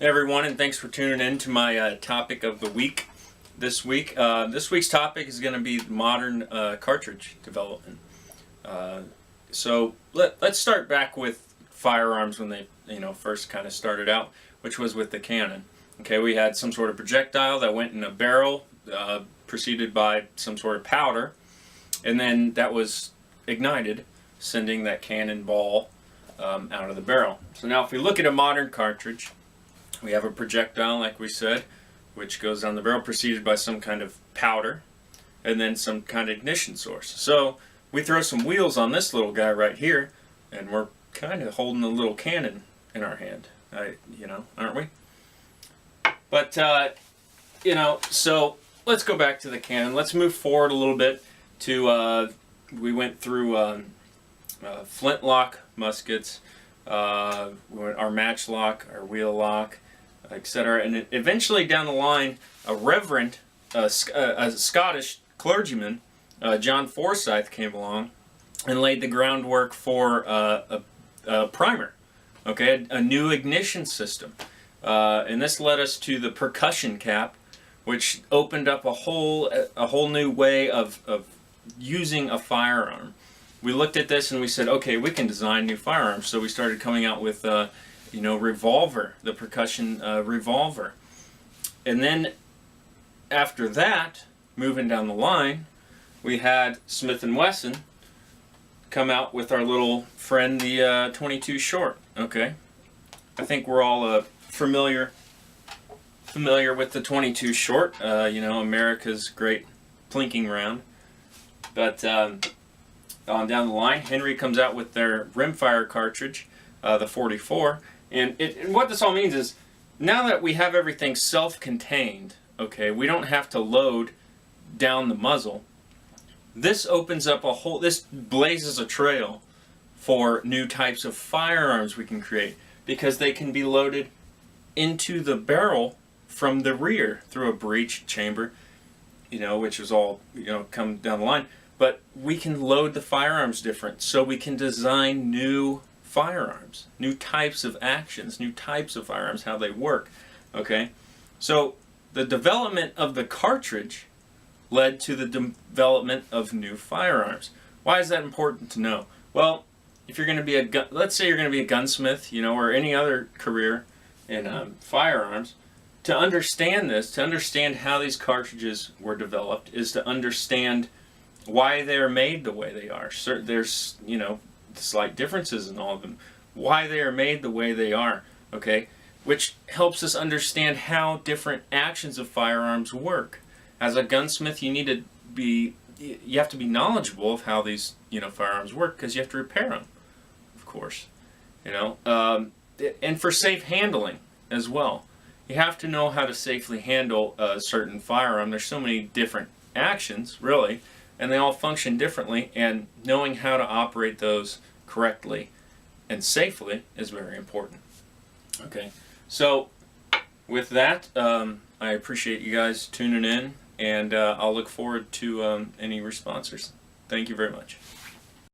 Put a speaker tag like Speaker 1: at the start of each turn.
Speaker 1: Hey everyone, and thanks for tuning in to my topic of the week this week. This week's topic is going to be modern cartridge development. So let's start back with firearms when they first kind of started out, which was with the cannon. Okay, we had some sort of projectile that went in a barrel, preceded by some sort of powder, and then that was ignited, sending that cannonball out of the barrel. So now if we look at a modern cartridge, we have a projectile, like we said, which goes down the barrel, preceded by some kind of powder, and then some kind of ignition source. So we throw some wheels on this little guy right here, and we're kind of holding a little cannon in our hand, aren't we? But, so let's go back to the cannon. Let's move forward a little bit to, we went through flintlock muskets, our matchlock, our wheel lock, etc. And eventually down the line, a Scottish clergyman, John Forsyth, came along and laid the groundwork for a primer, okay, a new ignition system. And this led us to the percussion cap, which opened up a whole new way of using a firearm. We looked at this and we said, okay, we can design new firearms. So we started coming out with revolver, the percussion revolver. And then after that, moving down the line, we had Smith & Wesson come out with our little friend, the 22 short. Okay, I think we're all familiar with the 22 short. America's great plinking round. But on down the line, Henry comes out with their rimfire cartridge, the 44. And what this all means is, now that we have everything self-contained, okay, we don't have to load down the muzzle. This opens up this blazes a trail for new types of firearms we can create, because they can be loaded into the barrel from the rear through a breech chamber, which is all, come down the line. But we can load the firearms different, so we can design new firearms, new types of actions, new types of firearms, how they work. Okay, so the development of the cartridge led to the development of new firearms. Why is that important to know? Well, if you're going to be let's say you're going to be a gunsmith, or any other career in firearms, to understand this, to understand how these cartridges were developed, is to understand why they're made the way they are. There's, slight differences in all of them. Why they are made the way they are, okay? Which helps us understand how different actions of firearms work. As a gunsmith, you have to be knowledgeable of how these, firearms work, because you have to repair them, of course. And for safe handling as well. You have to know how to safely handle a certain firearm. There's so many different actions, really, and they all function differently, and knowing how to operate those correctly and safely is very important. Okay, so with that, I appreciate you guys tuning in, and I'll look forward to any responses. Thank you very much.